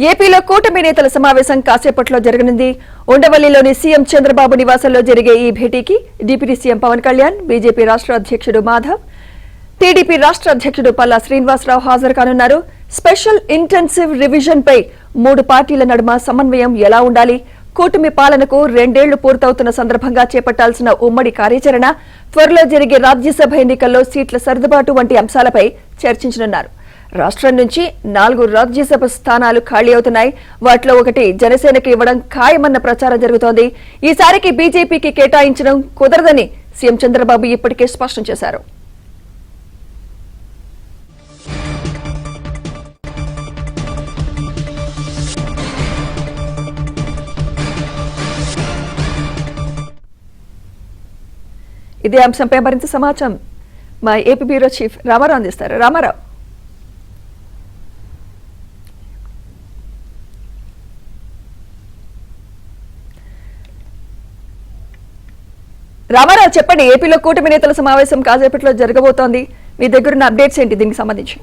ఏపీలో కూటమి నేతల సమావేశం కాసేపట్లో జరగనుంది. ఉండవల్లిలోని సీఎం చంద్రబాబు నివాసంలో జరిగే ఈ భేటీకి deputy CM Pawan Kalyan, BJP రాష్ట్ర అధ్యక్షుడు మాధవ్, టీడీపీ రాష్ట్ర అధ్యక్షుడు పల్లా శ్రీనివాసరావు హాజరు కానున్నారు. స్పెషల్ ఇంటెన్సివ్ రివిజన్ పై మూడు పార్టీల నడుమ సమన్వయం ఎలా ఉండాలి, కూటమి పాలనకు 2 ఏళ్లు పూర్తవుతున్న సందర్భంగా చేపట్టాల్సిన ఉమ్మడి కార్యాచరణ, త్వరలో జరిగే రాజ్యసభ ఎన్నికల్లో సీట్ల సర్దుబాటు వంటి అంశాలపై చర్చించనున్నారు. రాష్ట్రం నుంచి 4 రాజ్యసభ స్థానాలు ఖాళీ అవుతున్నాయి. వాటిలో ఒకటి జనసేనకు ఇవ్వడం ఖాయమన్న ప్రచారం జరుగుతోంది. ఈసారికి బీజేపీకి కేటాయించడం కుదరదని సీఎం చంద్రబాబు ఇప్పటికే స్పష్టం చేశారు. ఇదే అంశంపై మరింత సమాచారం మా ఏపీ బ్యూరో చీఫ్ రామారావు అందిస్తారు. రామారావు, చెప్పండి. ఏపీలో కూటమి నేతల సమావేశం కాసేపట్లో జరగబోతోంది. మీ దగ్గరున్న అప్డేట్స్ ఏంటి దీనికి సంబంధించి?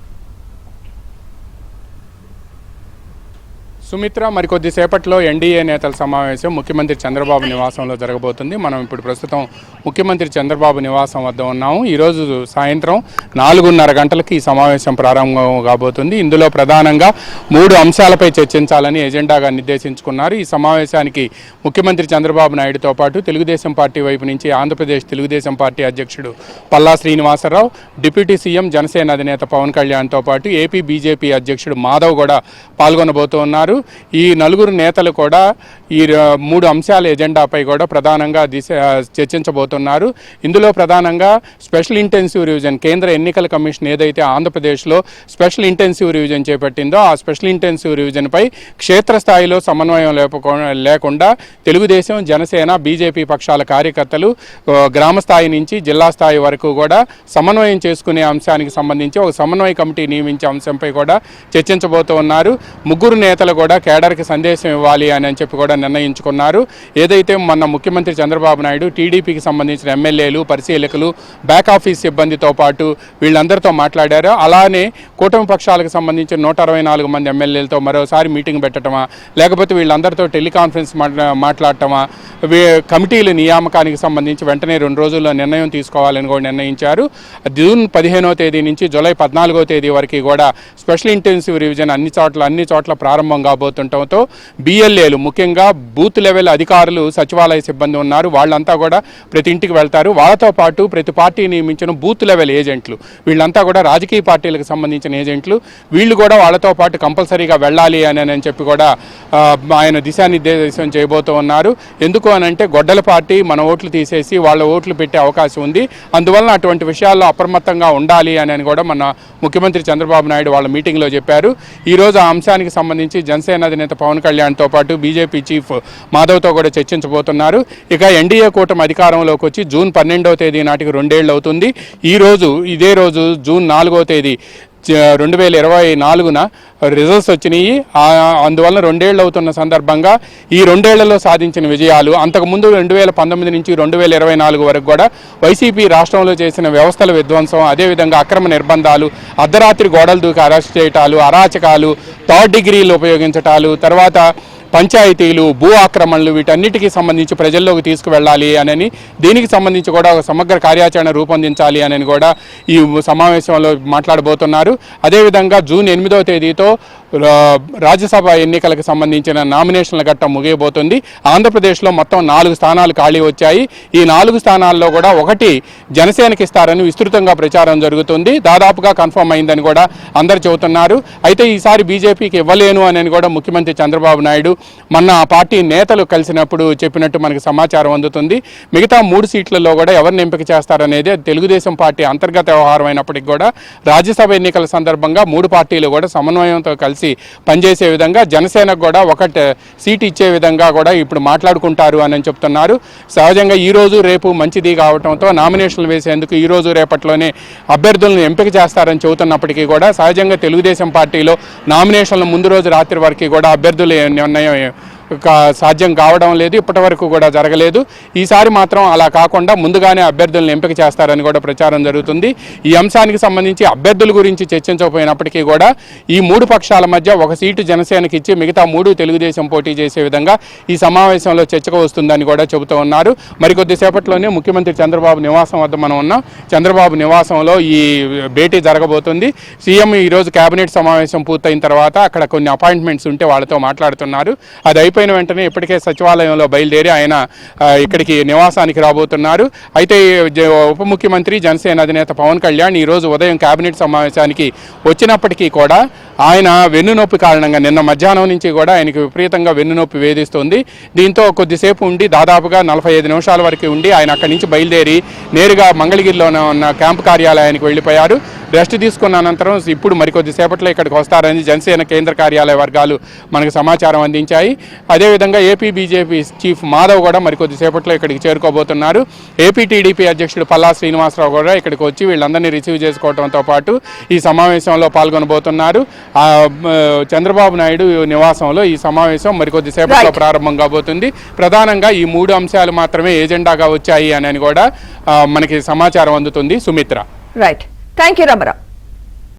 సుమిత్ర, మరికొద్ది సేపట్లో ఎన్డీఏ నేతల సమావేశం ముఖ్యమంత్రి చంద్రబాబు నివాసంలో జరగబోతుంది. మనం ఇప్పుడు ప్రస్తుతం ముఖ్యమంత్రి చంద్రబాబు నివాసం వద్ద ఉన్నాము. ఈరోజు సాయంత్రం 4:30 గంటలకి ఈ సమావేశం ప్రారంభం కాబోతుంది. ఇందులో ప్రధానంగా 3 అంశాలపై చర్చించాలని ఎజెండాగా నిర్దేశించుకున్నారు. ఈ సమావేశానికి ముఖ్యమంత్రి చంద్రబాబు నాయుడుతో పాటు తెలుగుదేశం పార్టీ వైపు నుంచి ఆంధ్రప్రదేశ్ తెలుగుదేశం పార్టీ అధ్యక్షుడు పల్లా శ్రీనివాసరావు, డిప్యూటీ సీఎం జనసేన అధినేత పవన్ కళ్యాణ్తో పాటు ఏపీ బీజేపీ అధ్యక్షుడు మాధవ్ కూడా పాల్గొనబోతున్నారు. ఈ 4 నేతలు కూడా ఈ 3 అంశాల ఎజెండాపై కూడా ప్రధానంగా చర్చించబోతున్నారు. ఇందులో ప్రధానంగా స్పెషల్ ఇంటెన్సివ్ రివిజన్, కేంద్ర ఎన్నికల కమిషన్ ఏదైతే ఆంధ్రప్రదేశ్లో స్పెషల్ ఇంటెన్సివ్ రివిజన్ చేపట్టిందో ఆ స్పెషల్ ఇంటెన్సివ్ రివిజన్పై క్షేత్రస్థాయిలో సమన్వయం లేకుండా తెలుగుదేశం, జనసేన, బీజేపీ పక్షాల కార్యకర్తలు గ్రామ స్థాయి నుంచి జిల్లా స్థాయి వరకు కూడా సమన్వయం చేసుకునే అంశానికి సంబంధించి ఒక సమన్వయ కమిటీ నియమించే అంశంపై కూడా చర్చించబోతున్నారు. 3 నేతలు కూడా కేడర్కి సందేశం ఇవ్వాలి అని చెప్పి కూడా నిర్ణయించుకున్నారు. ఏదైతే మొన్న ముఖ్యమంత్రి చంద్రబాబు నాయుడు టీడీపీకి సంబంధించిన ఎమ్మెల్యేలు, పరిశీలకులు, బ్యాక్ ఆఫీస్ సిబ్బందితో పాటు వీళ్ళందరితో మాట్లాడారో అలానే కూటమి పక్షాలకు సంబంధించిన 164 మంది ఎమ్మెల్యేలతో మరోసారి మీటింగ్ పెట్టడమా, లేకపోతే వీళ్ళందరితో టెలికాన్ఫరెన్స్ మాట్లాడటమా, కమిటీల నియామకానికి సంబంధించి వెంటనే 2 రోజుల్లో నిర్ణయం తీసుకోవాలని కూడా నిర్ణయించారు. జూన్ 15వ తేదీ నుంచి జూలై 14వ తేదీ వరకు కూడా స్పెషల్ ఇంటెన్సివ్ రివిజన్ అన్ని చోట్ల ప్రారంభం కాబోతుండటంతో బిఎల్ఏలు, ముఖ్యంగా బూత్ లెవెల్ అధికారులు, సచివాలయ సిబ్బంది ఉన్నారు. వాళ్ళంతా కూడా ప్రతి ఇంటికి వెళ్తారు. వాళ్ళతో పాటు ప్రతి పార్టీ నియమించిన బూత్ లెవెల్ ఏజెంట్లు, వీళ్ళంతా కూడా రాజకీయ పార్టీలకు సంబంధించిన ఏజెంట్లు, వీళ్ళు కూడా వాళ్ళతో పాటు కంపల్సరీగా వెళ్ళాలి అని చెప్పి కూడా ఆయన దిశానిర్దేశం చేయబోతూ ఉన్నారు. ఎందుకు అనంటే గొడ్డల పార్టీ మన ఓట్లు తీసేసి వాళ్ళ ఓట్లు పెట్టే అవకాశం ఉంది. అందువలన అటువంటి విషయాల్లో అప్రమత్తంగా ఉండాలి అని కూడా మన ముఖ్యమంత్రి చంద్రబాబు నాయుడు వాళ్ళ మీటింగ్లో చెప్పారు. ఈరోజు ఆ అంశానికి సంబంధించి జనసేన అధినేత పవన్ కళ్యాణ్తో పాటు బీజేపీ చీఫ్ మాధవ్తో కూడా చర్చించబోతున్నారు. ఇక ఎన్డీఏ కూటమి అధికారంలోకి వచ్చి జూన్ 12వ తేదీ నాటికి 2 ఏళ్ళు అవుతుంది. ఇదే రోజు జూన్ 4వ తేదీ 2024న రిజల్ట్స్ వచ్చినాయి. అందువల్ల 2 ఏళ్ళు అవుతున్న సందర్భంగా ఈ 2 ఏళ్లలో సాధించిన విజయాలు, అంతకుముందు 2019 నుంచి 2024 వరకు కూడా వైసీపీ రాష్ట్రంలో చేసిన వ్యవస్థల విధ్వంసం, అదేవిధంగా అక్రమ నిర్బంధాలు, అర్ధరాత్రి గోడలు దూకి అరెస్ట్ చేయటాలు, అరాచకాలు, థర్డ్ డిగ్రీలు ఉపయోగించటాలు, తర్వాత పంచాయతీలు, భూ ఆక్రమణలు, వీటన్నిటికీ సంబంధించి ప్రజల్లోకి తీసుకువెళ్ళాలి అని, దీనికి సంబంధించి కూడా ఒక సమగ్ర కార్యాచరణ రూపొందించాలి అని కూడా ఈ సమావేశంలో మాట్లాడబోతున్నారు. అదేవిధంగా జూన్ 8వ తేదీతో రాజ్యసభ ఎన్నికలకు సంబంధించిన నామినేషన్ల ఘట్టం ముగియబోతుంది. ఆంధ్రప్రదేశ్లో మొత్తం 4 స్థానాలు ఖాళీ వచ్చాయి. ఈ 4 స్థానాల్లో కూడా ఒకటి జనసేనకి ఇస్తారని విస్తృతంగా ప్రచారం జరుగుతుంది. దాదాపుగా కన్ఫర్మ్ అయిందని కూడా అందరు చెబుతున్నారు. అయితే ఈసారి బీజేపీకి ఇవ్వలేను అని కూడా ముఖ్యమంత్రి చంద్రబాబు నాయుడు మొన్న పార్టీ నేతలు కలిసినప్పుడు చెప్పినట్టు మనకి సమాచారం అందుతుంది. మిగతా 3 సీట్లలో కూడా ఎవరిని ఎంపిక చేస్తారనేది తెలుగుదేశం పార్టీ అంతర్గత వ్యవహారం అయినప్పటికీ కూడా రాజ్యసభ ఎన్నికల సందర్భంగా 3 పార్టీలు కూడా సమన్వయంతో కలిసి పనిచేసే విధంగా, జనసేనకు కూడా 1 సీట్ ఇచ్చే విధంగా కూడా ఇప్పుడు మాట్లాడుకుంటారు అని చెప్తున్నారు. సహజంగా ఈరోజు రేపు మంచిది కావడంతో నామినేషన్లు వేసేందుకు ఈరోజు రేపట్లోనే అభ్యర్థులను ఎంపిక చేస్తారని చెబుతున్నప్పటికీ కూడా సహజంగా తెలుగుదేశం పార్టీలో నామినేషన్ల ముందు రోజు రాత్రి వరకు కూడా అభ్యర్థుల నిర్ణయం సాధ్యం కావడం లేదు, ఇప్పటి వరకు కూడా జరగలేదు. ఈసారి మాత్రం అలా కాకుండా ముందుగానే అభ్యర్థులను ఎంపిక చేస్తారని కూడా ప్రచారం జరుగుతుంది. ఈ అంశానికి సంబంధించి అభ్యర్థుల గురించి చర్చించకపోయినప్పటికీ కూడా ఈ మూడు పక్షాల మధ్య ఒక సీటు జనసేనకి ఇచ్చి మిగతా మూడు తెలుగుదేశం పోటీ చేసే విధంగా ఈ సమావేశంలో చర్చకు వస్తుందని కూడా చెబుతూ ఉన్నారు. మరికొద్దిసేపట్లోనే ముఖ్యమంత్రి చంద్రబాబు నివాసం వద్ద మనం ఉన్నాం. చంద్రబాబు నివాసంలో ఈ భేటీ జరగబోతుంది. సీఎం ఈరోజు కేబినెట్ సమావేశం పూర్తయిన తర్వాత అక్కడ కొన్ని అపాయింట్మెంట్స్ ఉంటే వాళ్ళతో మాట్లాడుతున్నారు. అది అయిపోయిన వెంటనే ఇప్పటికే సచివాలయంలో బయలుదేరి ఆయన ఇక్కడికి నివాసానికి రాబోతున్నారు. అయితే ఉప ముఖ్యమంత్రి జనసేన అధినేత పవన్ కళ్యాణ్ ఈరోజు ఉదయం కేబినెట్ సమావేశానికి వచ్చినప్పటికీ కూడా ఆయన వెన్నునొప్పి కారణంగా నిన్న మధ్యాహ్నం నుంచి కూడా ఆయనకి విపరీతంగా వెన్నునొప్పి వేధిస్తుంది. దీంతో కొద్దిసేపు ఉండి దాదాపుగా 45 నిమిషాల వరకు ఉండి ఆయన అక్కడి నుంచి బయలుదేరి నేరుగా మంగళగిరిలోనే ఉన్న క్యాంపు కార్యాలయానికి వెళ్ళిపోయారు. రెస్ట్ తీసుకున్న అనంతరం ఇప్పుడు మరికొద్దిసేపట్లో ఇక్కడికి వస్తారని జనసేన కేంద్ర కార్యాలయ వర్గాలు మనకు సమాచారం అందించాయి. అదేవిధంగా ఏపీ బీజేపీ చీఫ్ మాధవ్ కూడా మరికొద్దిసేపట్లో ఇక్కడికి చేరుకోబోతున్నారు. ఏపీ టీడీపీ అధ్యక్షుడు పల్లా శ్రీనివాసరావు కూడా ఇక్కడికి వచ్చి వీళ్ళందరినీ రిసీవ్ చేసుకోవడంతో పాటు ఈ సమావేశంలో పాల్గొనబోతున్నారు. చంద్రబాబు నాయుడు నివాసంలో ఈ సమావేశం మరికొద్దిసేపట్లో ప్రారంభం కాబోతుంది. ప్రధానంగా ఈ మూడు అంశాలు మాత్రమే ఎజెండాగా వచ్చాయి అని కూడా మనకి సమాచారం అందుతుంది. Sumitra. Right, thank you Ramarao.